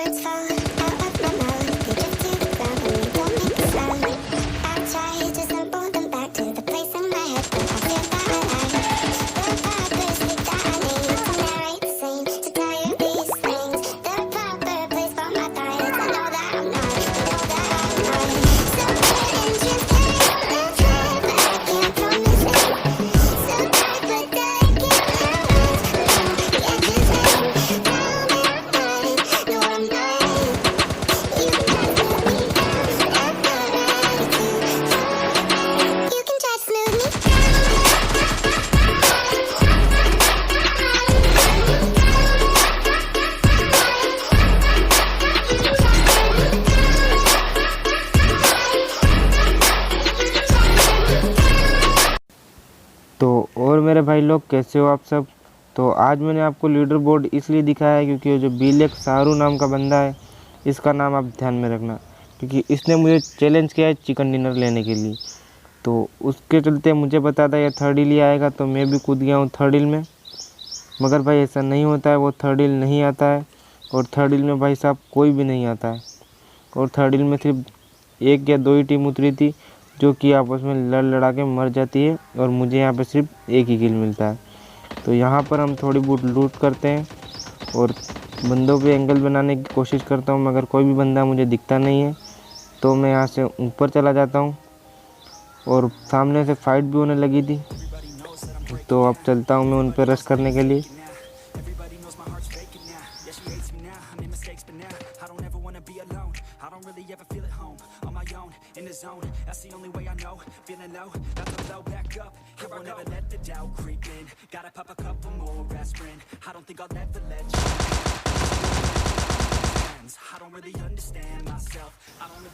words fall out of my mouth. They drift to the ground and they don't make a sound. I try to sample them back to the place in my head, but I feel that I lie. The purpose that I need to narrate the scene, to tire these things. The proper place for my thoughts. I know that I'm not, I know that I'm not. So interested, let's try, but I can't promise it. So tight, but I can't promise. The edges hang down my eyes. No, I'm not. You can try to smooth me down. I've got attitude. You can try to smooth me तो और मेरे भाई लोग कैसे हो आप सब। तो आज मैंने आपको लीडर बोर्ड इसलिए दिखाया है क्योंकि जो बीलेक सारू नाम का बंदा है, इसका नाम आप ध्यान में रखना, क्योंकि इसने मुझे चैलेंज किया है चिकन डिनर लेने के लिए। तो उसके चलते मुझे पता था ये थर्ड हिल ही आएगा, तो मैं भी कूद गया हूँ थर्ड हिल में। मगर भाई ऐसा नहीं होता है, वो थर्ड हिल नहीं आता है। और थर्ड हिल में भाई साहब कोई भी नहीं आता है। और थर्ड हिल में सिर्फ एक या दो ही टीम उतरी थी जो कि आपस में लड़ लड़ा के मर जाती है, और मुझे यहाँ पे सिर्फ एक ही किल मिलता है। तो यहाँ पर हम थोड़ी बहुत लूट करते हैं और बंदों पे एंगल बनाने की कोशिश करता हूँ, मगर कोई भी बंदा मुझे दिखता नहीं है। तो मैं यहाँ से ऊपर चला जाता हूँ और सामने से फाइट भी होने लगी थी। तो अब चलता हूँ मैं उन पर रश करने के लिए।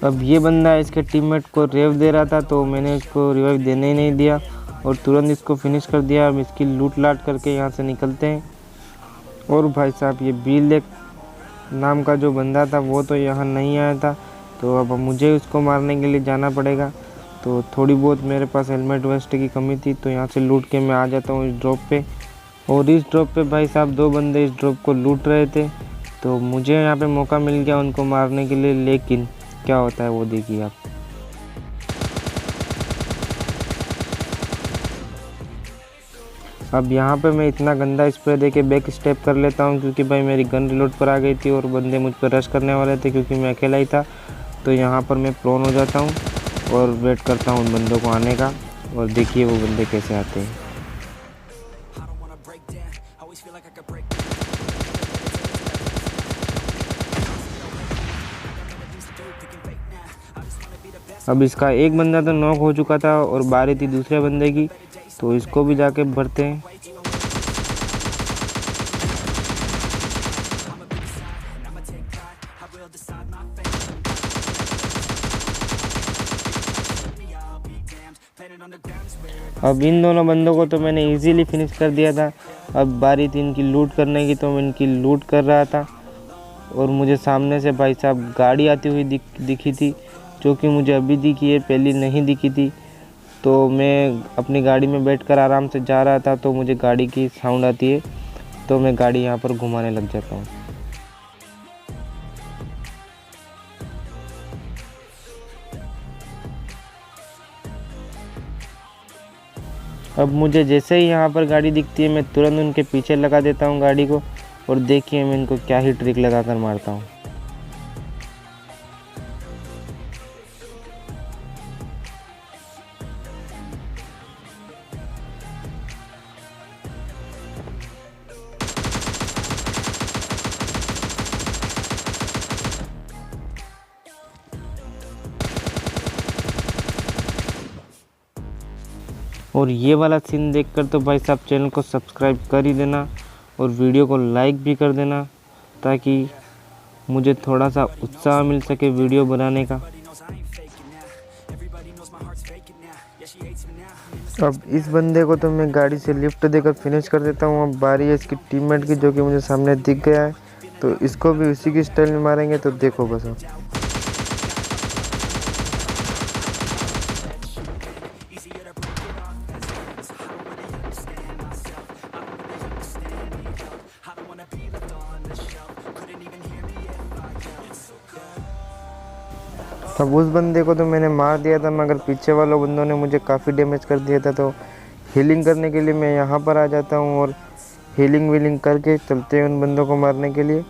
अब ये बंदा इसके टीममेट को रिवाइव दे रहा था, तो मैंने इसको रिवाइव देने ही नहीं दिया और तुरंत इसको फिनिश कर दिया। अब इसकी लूट लाट करके यहाँ से निकलते हैं। और भाई साहब ये बीलेक नाम का जो बंदा था वो तो यहाँ नहीं आया था, तो अब मुझे उसको मारने के लिए जाना पड़ेगा। तो थोड़ी बहुत मेरे पास हेलमेट वेस्ट की कमी थी, तो यहाँ से लूट के मैं आ जाता हूँ इस ड्रॉप पे। और इस ड्रॉप पे भाई साहब दो बंदे इस ड्रॉप को लूट रहे थे, तो मुझे यहाँ पे मौका मिल गया उनको मारने के लिए। लेकिन क्या होता है वो देखिए आप। अब यहाँ पे मैं इतना गंदा स्प्रे दे के बैक स्टेप कर लेता हूँ, क्योंकि भाई मेरी गन रिलोड पर आ गई थी और बंदे मुझ पर रश करने वाले थे, क्योंकि मैं अकेला ही था। तो यहाँ पर मैं प्रोन हो जाता हूँ और वेट करता हूँ उन बंदों को आने का। और देखिए वो बंदे कैसे आते हैं। अब इसका एक बंदा तो नॉक हो चुका था और बारी थी दूसरे बंदे की, तो इसको भी जाके भरते हैं। अब इन दोनों बंदों को तो मैंने इजीली फिनिश कर दिया था। अब बारी थी इनकी लूट करने की, तो मैं इनकी लूट कर रहा था और मुझे सामने से भाई साहब गाड़ी आती हुई दिखी थी, जो कि मुझे अभी दिखी है, पहले नहीं दिखी थी। तो मैं अपनी गाड़ी में बैठकर आराम से जा रहा था, तो मुझे गाड़ी की साउंड आती है, तो मैं गाड़ी यहाँ पर घुमाने लग जाता हूँ। अब मुझे जैसे ही यहाँ पर गाड़ी दिखती है, मैं तुरंत उनके पीछे लगा देता हूँ गाड़ी को, और देखिए मैं इनको क्या ही ट्रिक लगा कर मारता हूँ। और ये वाला सीन देखकर तो भाई साहब चैनल को सब्सक्राइब कर ही देना और वीडियो को लाइक भी कर देना, ताकि मुझे थोड़ा सा उत्साह मिल सके वीडियो बनाने का। अब इस बंदे को तो मैं गाड़ी से लिफ्ट देकर फिनिश कर देता हूँ। अब बारी है इसकी टीममेट की, जो कि मुझे सामने दिख गया है, तो इसको भी उसी की स्टाइल में मारेंगे। तो देखो बस अब। अब उस बंदे को तो मैंने मार दिया था, मगर पीछे वालों बंदों ने मुझे काफ़ी डैमेज कर दिया था। तो हीलिंग करने के लिए मैं यहाँ पर आ जाता हूँ और हीलिंग वीलिंग करके चलते हैं उन बंदों को मारने के लिए।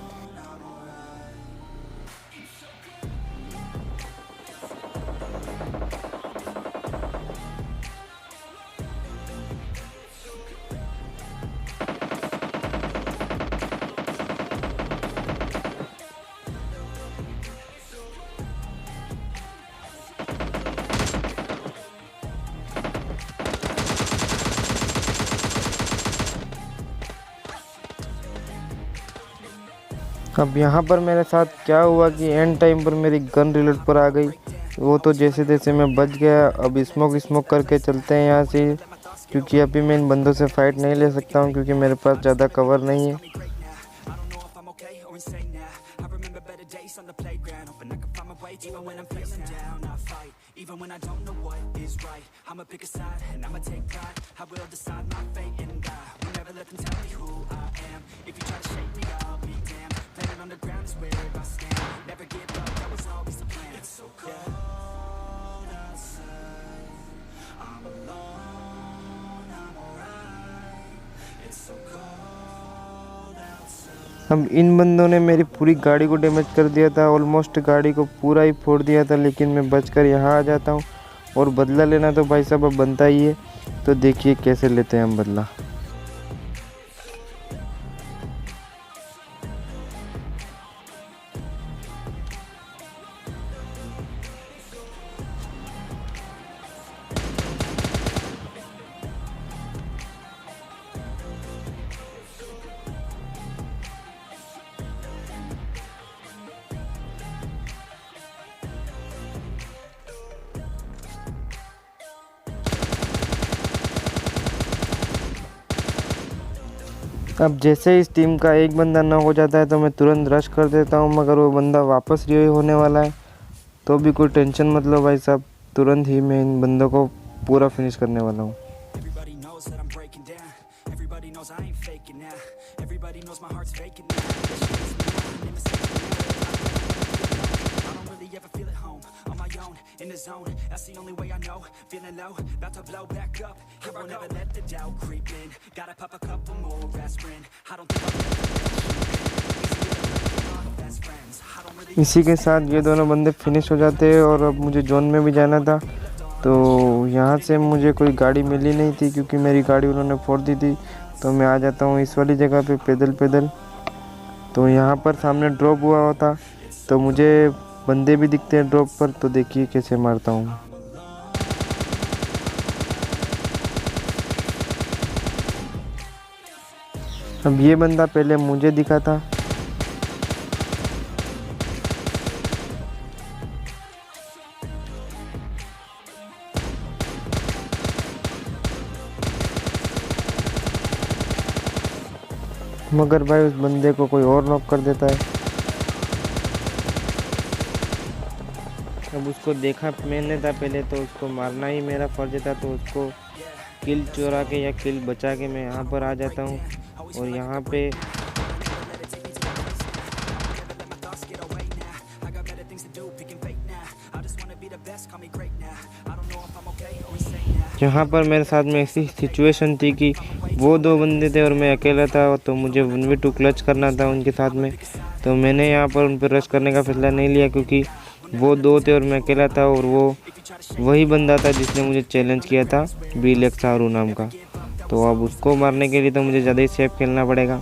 अब यहाँ पर मेरे साथ क्या हुआ कि एंड टाइम पर मेरी गन रिलोड पर आ गई। वो तो जैसे तैसे मैं बच गया। अब स्मोक करके चलते हैं यहाँ से, क्योंकि अभी मैं इन बंदों से फाइट नहीं ले सकता हूँ क्योंकि मेरे पास ज़्यादा कवर नहीं है। अब इन बंदों ने मेरी पूरी गाड़ी को डैमेज कर दिया था, ऑलमोस्ट गाड़ी को पूरा ही फोड़ दिया था, लेकिन मैं बचकर यहाँ आ जाता हूँ। और बदला लेना तो भाई साहब अब बनता ही है। तो देखिए कैसे लेते हैं हम बदला। अब जैसे इस टीम का एक बंदा ना हो जाता है तो मैं तुरंत रश कर देता हूँ, मगर वो बंदा वापस रिवाइव होने वाला है। तो भी कोई टेंशन मत लो भाई साहब, तुरंत ही मैं इन बंदों को पूरा फिनिश करने वाला हूँ। In the zone, that's the only way I know. Feeling low, about to blow back up. I won't ever let the doubt creep in. Gotta pop a couple more aspirin. I don't think I'll इसी के साथ ये दोनों बंदे finish हो जाते हैं। और अब मुझे जोन में भी जाना था, तो यहाँ से मुझे कोई गाड़ी मिली नहीं थी क्योंकि मेरी गाड़ी उन्होंने फोड़ दी थी। तो मैं आ जाता हूँ इस वाली जगह पे पैदल। तो यहाँ पर सामने ड्रॉप हुआ होता, तो मुझे बंदे भी दिखते हैं ड्रॉप पर। तो देखिए कैसे मारता हूँ। अब ये बंदा पहले मुझे दिखा था, मगर भाई उस बंदे को कोई और नॉक कर देता है। अब उसको देखा मैंने था पहले, तो उसको मारना ही मेरा फर्ज था। तो उसको किल चुरा के या किल बचा के मैं यहाँ पर आ जाता हूँ। और यहाँ पे यहाँ पर मेरे साथ में ऐसी सिचुएशन थी कि वो दो बंदे थे और मैं अकेला था, तो मुझे 1v2 क्लच करना था उनके साथ में। तो मैंने यहाँ पर उन पर रश करने का फैसला नहीं लिया क्योंकि वो दो थे और मैं अकेला था। और वो वही बंदा था जिसने मुझे चैलेंज किया था, BLX सारू नाम का। तो अब उसको मारने के लिए तो मुझे ज़्यादा ही सेफ खेलना पड़ेगा।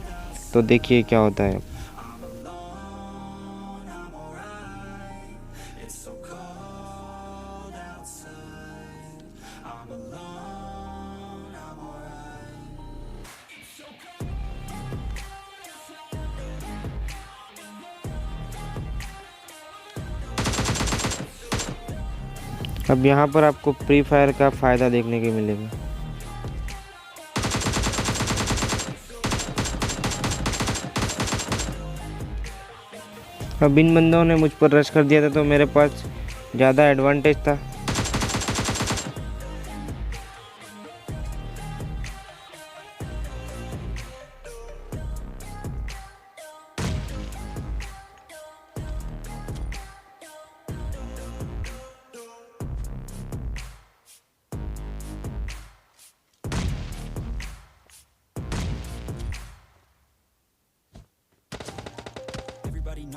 तो देखिए क्या होता है। अब यहाँ पर आपको फ्री फायर का फ़ायदा देखने को मिलेगा। अब इन बंदों ने मुझ पर रश कर दिया था, तो मेरे पास ज़्यादा एडवांटेज था।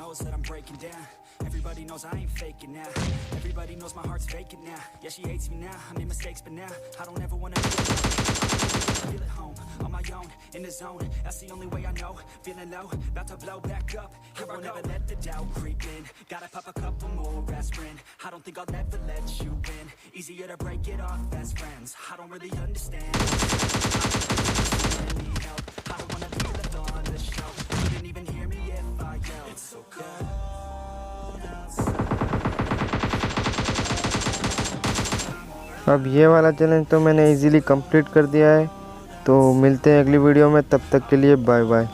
knows that I'm breaking down. Everybody knows I ain't faking now. Everybody knows my heart's vacant now. Yeah, she hates me now. I made mistakes, but now I don't ever wanna be alone. Feel at home, on my own, in the zone. That's the only way I know. Feeling low, about to blow back up. Here I won't ever let the doubt creep in. Gotta pop a couple more aspirin. I don't think I'll ever let you in. Easier to break it off best friends. I don't really understand. I need help. I don't wanna be left on the shelf. You didn't even hear me if I yelled. It's so cold outside. अब ये वाला challenge तो मैंने easily complete कर दिया है। तो मिलते हैं अगली वीडियो में, तब तक के लिए बाय बाय।